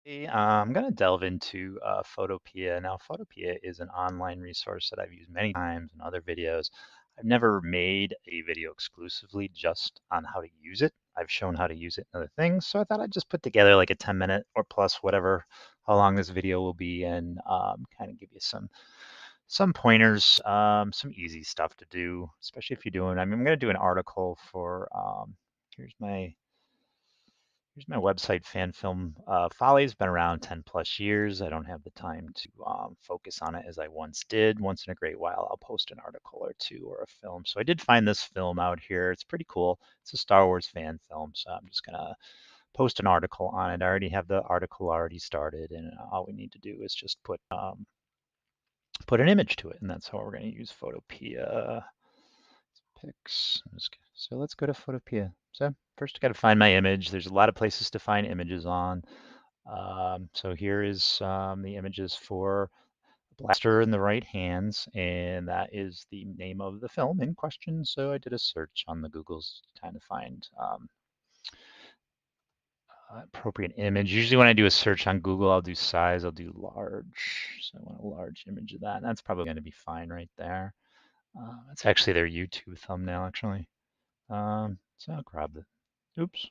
I'm going to delve into PhotoPea. Now, PhotoPea is an online resource that I've used many times in other videos. I've never made a video exclusively just on how to use it. I've shown how to use it in other things, so I thought I'd just put together like a 10-minute or plus, whatever, how long this video will be, and kind of give you some pointers, some easy stuff to do, especially if you're doing. I'm going to do an article for. Here's my Here's my website, Fan Film Follies. Been around 10 plus years. I don't have the time to focus on it as I once did. Once in a great while, I'll post an article or two or a film. So I did find this film out here. It's pretty cool. It's a Star Wars fan film. So I'm just going to post an article on it. I already have the article already started, and all we need to do is just put an image to it. And that's how we're going to use PhotoPea pics. So let's go to PhotoPea. So first I got to find my image. There's a lot of places to find images on. So here is the images for Blaster in the right hands, and that is the name of the film in question. So I did a search on the Googles trying to find appropriate image. Usually when I do a search on Google, I'll do size, I'll do large. So I want a large image of that. And that's probably going to be fine right there. That's actually their YouTube thumbnail, actually. So I'll grab the, oops.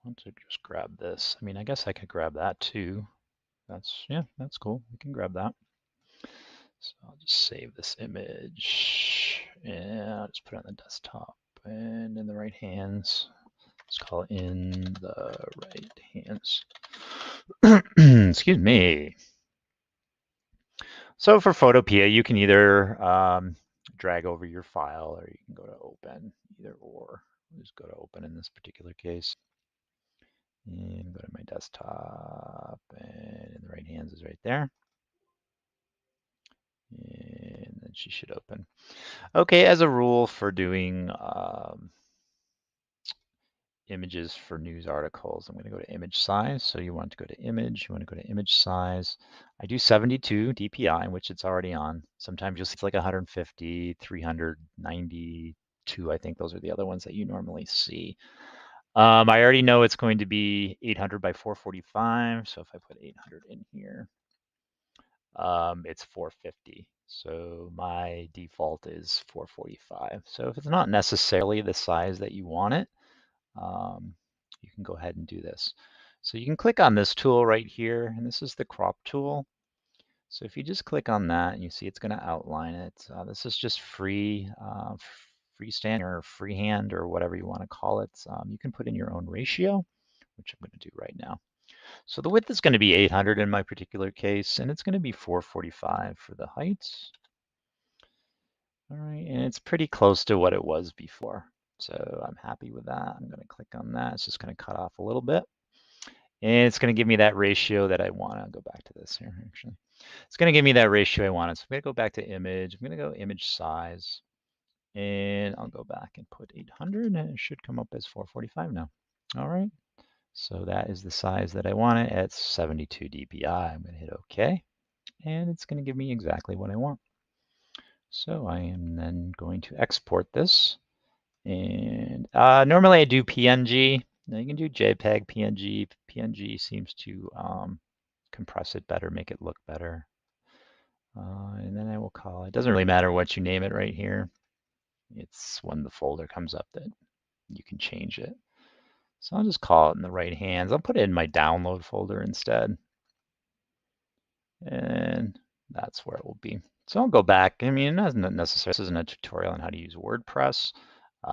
I want to just grab this. I mean, I guess I could grab that too. Yeah, that's cool. We can grab that. So I'll just save this image and I'll just put it on the desktop and in the right hands. Let's call it in the right hands. Excuse me. So for PhotoPea, you can either drag over your file or you can go to open, either or. I'll just go to open in this particular case. And go to my desktop, and in the right hands is right there. And then she should open. Okay, as a rule for doing images for news articles, I'm going to go to image size. So you want to go to image, you want to go to image size. I do 72 DPI, which it's already on. Sometimes you'll see it's like 150, 392. I think those are the other ones that you normally see. I already know it's going to be 800 by 445. So if I put 800 in here, it's 450. So my default is 445. So if it's not necessarily the size that you want it, you can go ahead and do this. So you can click on this tool right here, and this is the crop tool. So if you just click on that, and you see it's going to outline it. This is just freestand or freehand or whatever you want to call it. You can put in your own ratio, which I'm going to do right now. So the width is going to be 800 in my particular case, and it's going to be 445 for the height. All right, and it's pretty close to what it was before. So I'm happy with that. I'm going to click on that. It's just going to cut off a little bit. And it's going to give me that ratio that I want. I'll go back to this here, actually. It's going to give me that ratio I wanted. So I'm going to go back to image. I'm going to go image size. And I'll go back and put 800, and it should come up as 445 now. All right. So that is the size that I want it at 72 dpi. I'm going to hit OK, and it's going to give me exactly what I want. So I am then going to export this. And normally I do PNG. Now you can do JPEG, PNG. PNG seems to compress it better, make it look better. And then I will call it. Doesn't really matter what you name it right here. It's when the folder comes up that you can change it. So I'll just call it in the right hands. I'll put it in my download folder instead. And that's where it will be. So I'll go back. I mean, not necessarily, this isn't a tutorial on how to use WordPress.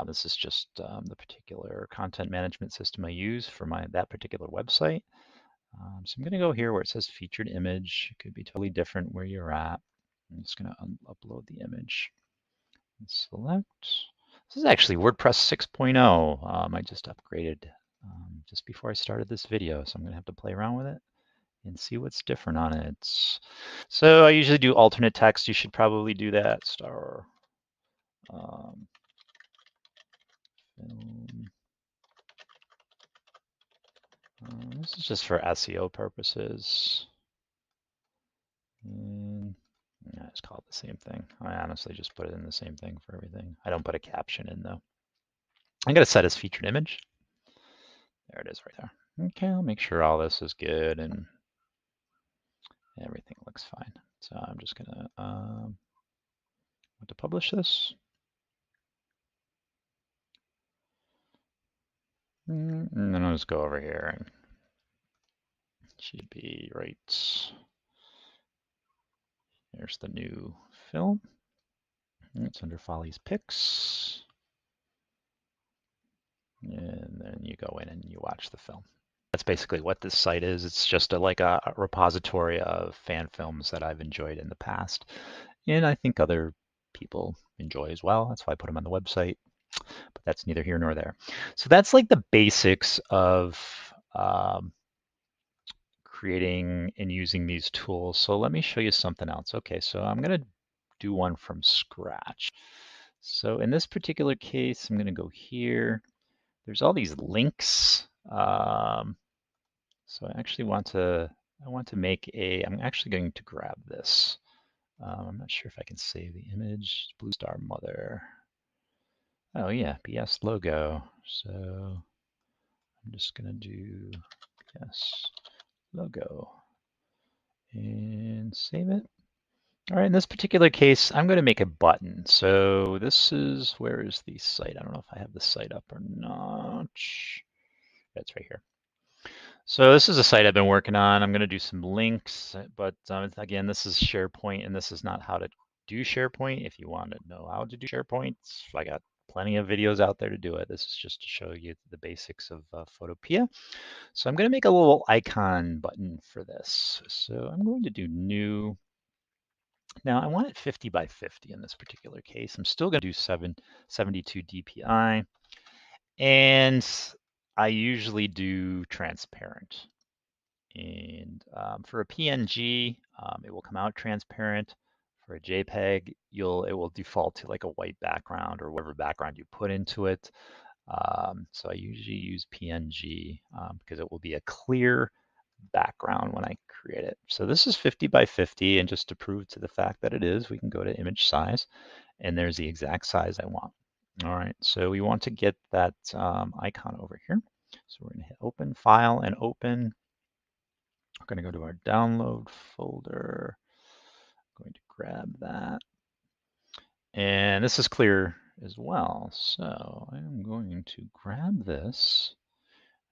This is just the particular content management system I use for that particular website. So I'm going to go here where it says featured image. It could be totally different where you're at. I'm just going to upload the image and select. This is actually WordPress 6.0. I just upgraded just before I started this video, so I'm going to have to play around with it and see what's different on it. So I usually do alternate text. You should probably do that. Star film. This is just for SEO purposes. And I just call it the same thing. I honestly just put it in the same thing for everything. I don't put a caption in though. I'm going to set as featured image. There it is right there. Okay, I'll make sure all this is good and everything looks fine. So I'm just gonna want to publish this. And then I'll just go over here and it should be right. There's the new film. It's under Follies Picks. And then you go in and you watch the film. That's basically what this site is. It's just like a repository of fan films that I've enjoyed in the past. And I think other people enjoy as well. That's why I put them on the website. But that's neither here nor there. So that's like the basics of creating and using these tools. So let me show you something else. Okay, so I'm going to do one from scratch. So in this particular case, I'm going to go here. There's all these links. So I actually want to make I'm actually going to grab this. I'm not sure if I can save the image. Blue Star Mother. Oh yeah, BS logo. So I'm just going to do BS logo and save it. All right, in this particular case, I'm going to make a button. So this is, where is the site? I don't know if I have the site up or not. That's right here. So this is a site I've been working on. I'm going to do some links, but again, this is SharePoint, and this is not how to do SharePoint. If you want to know how to do SharePoint, I got plenty of videos out there to do it. This is just to show you the basics of PhotoPea. So I'm going to make a little icon button for this. So I'm going to do new. Now I want it 50 by 50 in this particular case. I'm still going to do 72 DPI. And I usually do transparent. And for a PNG, it will come out transparent. For a JPEG, it will default to like a white background or whatever background you put into it. So I usually use PNG because it will be a clear background when I create it. So this is 50 by 50, and just to prove to the fact that it is, we can go to image size, and there's the exact size I want. All right, so we want to get that icon over here. So we're going to hit open, file, and open. We're going to go to our download folder. I'm going to grab that. And this is clear as well. So I'm going to grab this.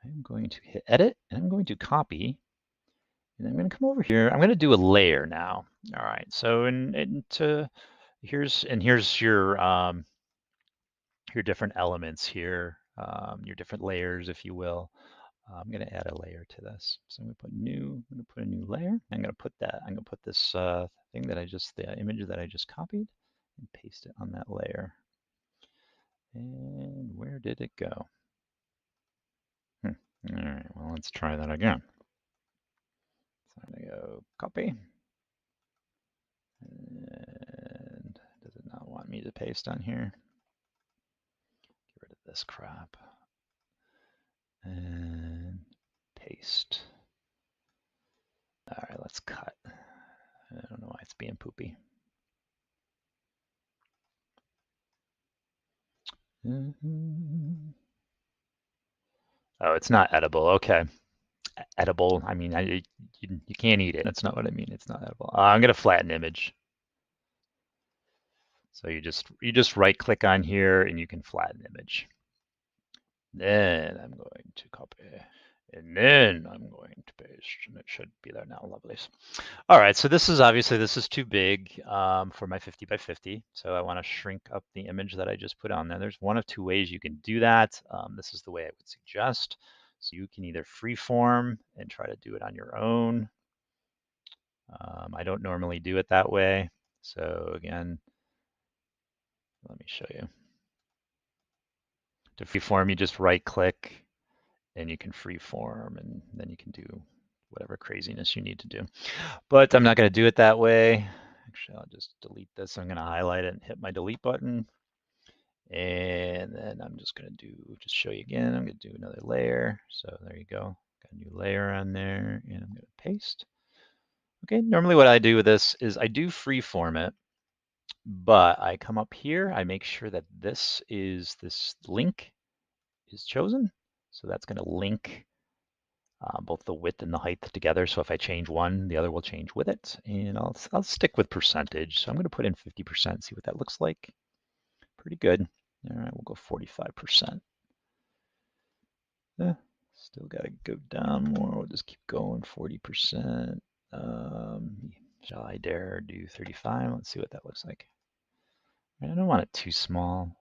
I'm going to hit edit, and I'm going to copy. And I'm going to come over here. I'm going to do a layer now. All right. So here's your different elements here, your different layers, if you will. I'm going to add a layer to this. So I'm going to put new. I'm going to put a new layer. I'm going to put that. I'm going to put this thing that the image that I just copied, and paste it on that layer. And where did it go? All right. Well, let's try that again. So I'm going to go copy. And does it not want me to paste on here? Get rid of this crap. And paste. All right, let's cut. I don't know why it's being poopy. Oh, it's not edible. Okay. Edible. I mean, you can't eat it. That's not what I mean. It's not edible. I'm going to flatten image. So you just right click on here and you can flatten image. Then I'm going to copy. And then I'm going to paste, and it should be there now. Lovely. All right, so this is too big for my 50 by 50. So I want to shrink up the image that I just put on there. There's one of two ways you can do that. This is the way I would suggest. So you can either freeform and try to do it on your own. I don't normally do it that way. So again, let me show you. To freeform, you just right click and you can freeform, and then you can do whatever craziness you need to do. But I'm not going to do it that way. Actually, I'll just delete this. I'm going to highlight it and hit my delete button. And then I'm just going to just show you again. I'm going to do another layer. So there you go. Got a new layer on there, and I'm going to paste. Okay, normally what I do with this is I do freeform it, but I come up here, I make sure that this link is chosen. So that's going to link both the width and the height together. So if I change one, the other will change with it. And I'll stick with percentage. So I'm going to put in 50%, see what that looks like. Pretty good. All right, we'll go 45%. Still got to go down more. We'll just keep going, 40%. Shall I dare do 35? Let's see what that looks like. I don't want it too small,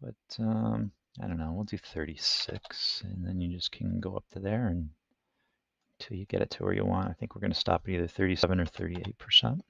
but I don't know. We'll do 36, and then you just can go up to there and until you get it to where you want. I think we're going to stop at either 37 or 38%.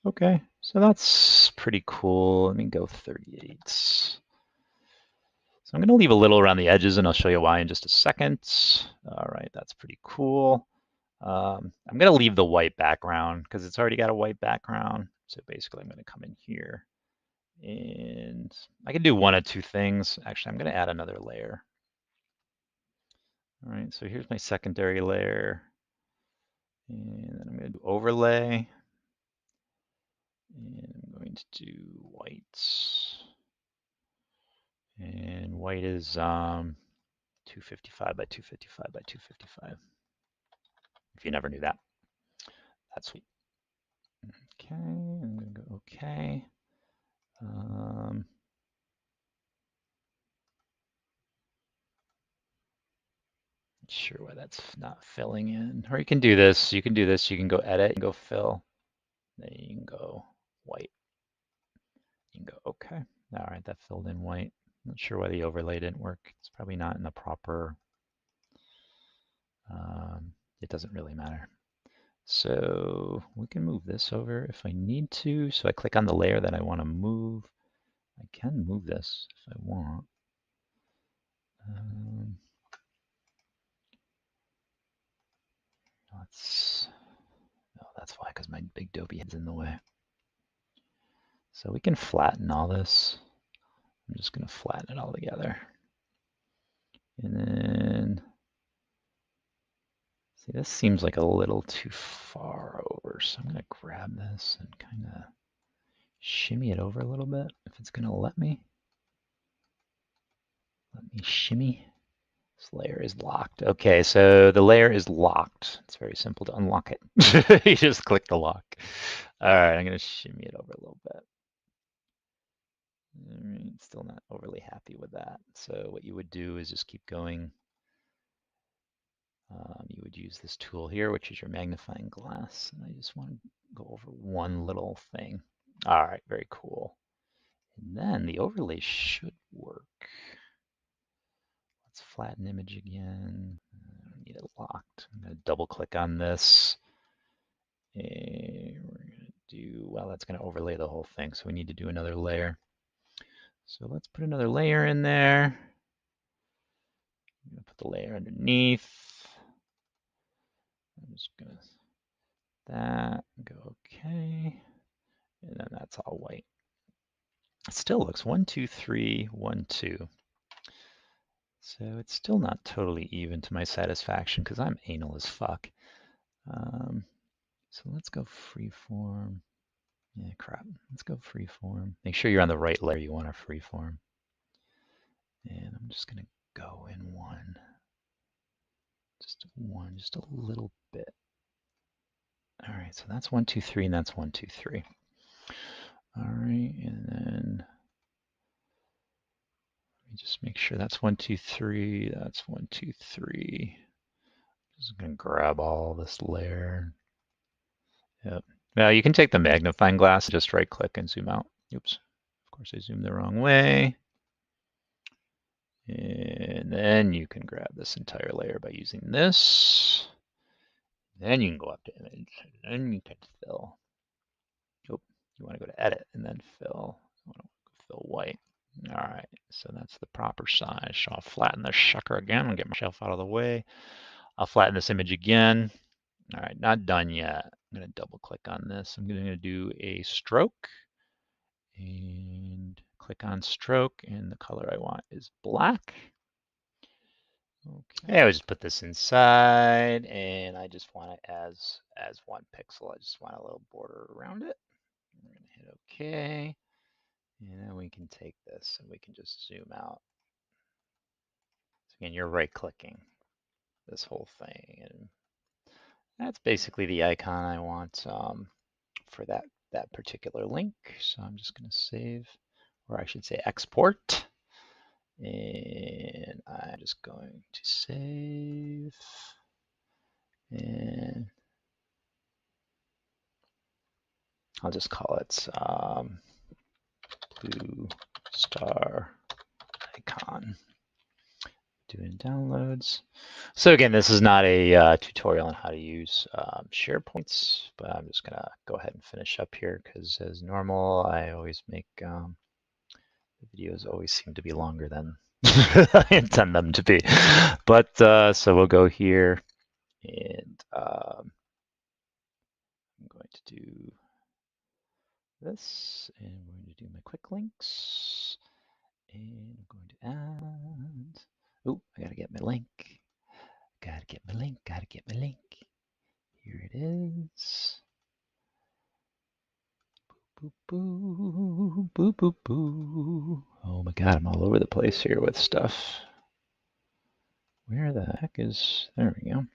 Okay, so that's pretty cool. Let me go 38. So I'm going to leave a little around the edges, and I'll show you why in just a second. All right, that's pretty cool. I'm going to leave the white background because it's already got a white background. So basically, I'm going to come in here, and I can do one of two things. Actually, I'm going to add another layer. All right, so here's my secondary layer. And then I'm going to do overlay. And I'm going to do white. And white is 255 by 255 by 255. If you never knew that, that's sweet. Okay, I'm going to go okay. Not sure why that's not filling in. Or you can do this. You can do this. You can go edit and go fill. Then you can go white. You can go okay. All right, that filled in white. Not sure why the overlay didn't work. It's probably not in the proper. It doesn't really matter. So we can move this over if I need to. So I click on the layer that I want to move. I can move this if I want. That's why, because my big Adobe head's in the way. So we can flatten all this. I'm just going to flatten it all together. And then, see, this seems like a little too far over. So I'm going to grab this and kind of shimmy it over a little bit if it's going to let me. Let me shimmy. This layer is locked. Okay, so the layer is locked. It's very simple to unlock it. You just click the lock. All right, I'm going to shimmy it over a little bit. All right, still not overly happy with that. So what you would do is just keep going. You would use this tool here, which is your magnifying glass. And I just want to go over one little thing. All right, very cool. And then the overlay should work. Let's flatten image again. I need it locked. I'm going to double click on this. And we're going to do, well, that's going to overlay the whole thing. So we need to do another layer. So let's put another layer in there. I'm going to put the layer underneath. I'm just going to that, go okay. And then that's all white. It still looks 1, 2, 3, 1, 2. So it's still not totally even to my satisfaction because I'm anal as fuck. So let's go freeform. Yeah, crap. Let's go freeform. Make sure you're on the right layer you want to freeform. And I'm just going to go in one. Just a little bit. All right, so that's 1, 2, 3, and that's 1, 2, 3. All right, and then let me just make sure that's 1, 2, 3. That's 1, 2, 3. Just gonna grab all this layer. Yep. Now you can take the magnifying glass, just right click and zoom out. Oops. Of course I zoomed the wrong way. And then you can grab this entire layer by using this. Then you can go up to image, and then you can fill. Oh, you want to go to edit and then fill. I want to fill white. All right, so that's the proper size. So I'll flatten the sucker again and get myself out of the way. I'll flatten this image again. All right, not done yet. I'm going to double click on this. I'm going to do a stroke and click on stroke, and the color I want is black. Okay, I would just put this inside, and I just want it as one pixel. I just want a little border around it. I'm going to hit OK, and then we can take this and we can just zoom out. Again, you're right-clicking this whole thing, and that's basically the icon I want for that particular link. So I'm just going to save, or I should say export, and I'm just going to save, and I'll just call it blue star icon. Doing downloads. So again, this is not a tutorial on how to use SharePoints, but I'm just gonna go ahead and finish up here because as normal, I always make the videos always seem to be longer than I intend them to be. But so we'll go here and I'm going to do this, and I'm going to do my quick links, and I'm going to add. Oh, I gotta get my link. Gotta get my link. Gotta get my link. Here it is. Boo, boo, boo, boo, boo. Oh my God, I'm all over the place here with stuff. Where the heck is, there we go.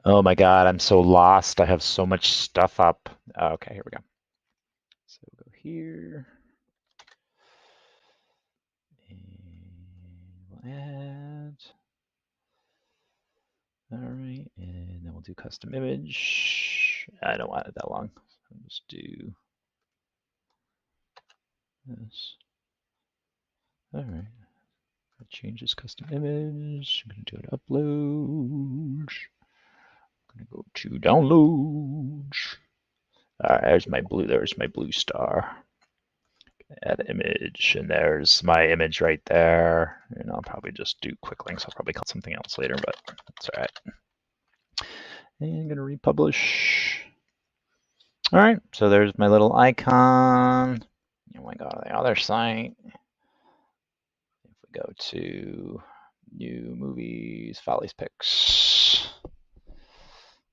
Oh my God, I'm so lost. I have so much stuff up. Okay, here we go. So we'll go here. And we'll add. All right, and then we'll do custom image. I don't want it that long. I'll just do this. All right. Change this custom image. I'm going to do an upload. I'm going to go to downloads. All right, there's my blue star. Add image, and there's my image right there. And I'll probably just do quick links. I'll probably call it something else later, but that's all right. And I'm going to republish. All right, so there's my little icon. Oh my God, the other site. If we go to new movies, Follies Picks.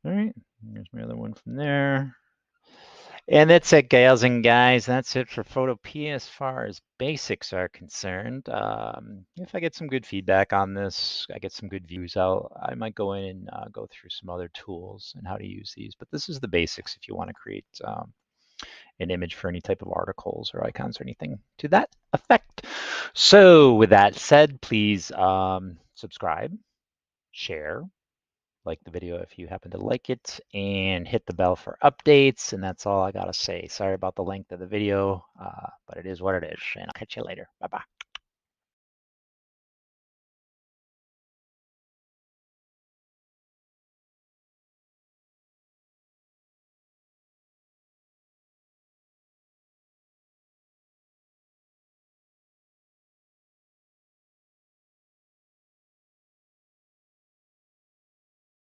All right, there's my other one from there. And that's it, gals and guys. That's it for PhotoPea as far as basics are concerned. If I get some good feedback on this, I get some good views out, I might go in and go through some other tools and how to use these. But this is the basics if you want to create an image for any type of articles or icons or anything to that effect. So with that said, please subscribe, share, like the video if you happen to like it, and hit the bell for updates. And that's all I gotta say. Sorry about the length of the video, but it is what it is. And I'll catch you later. Bye-bye.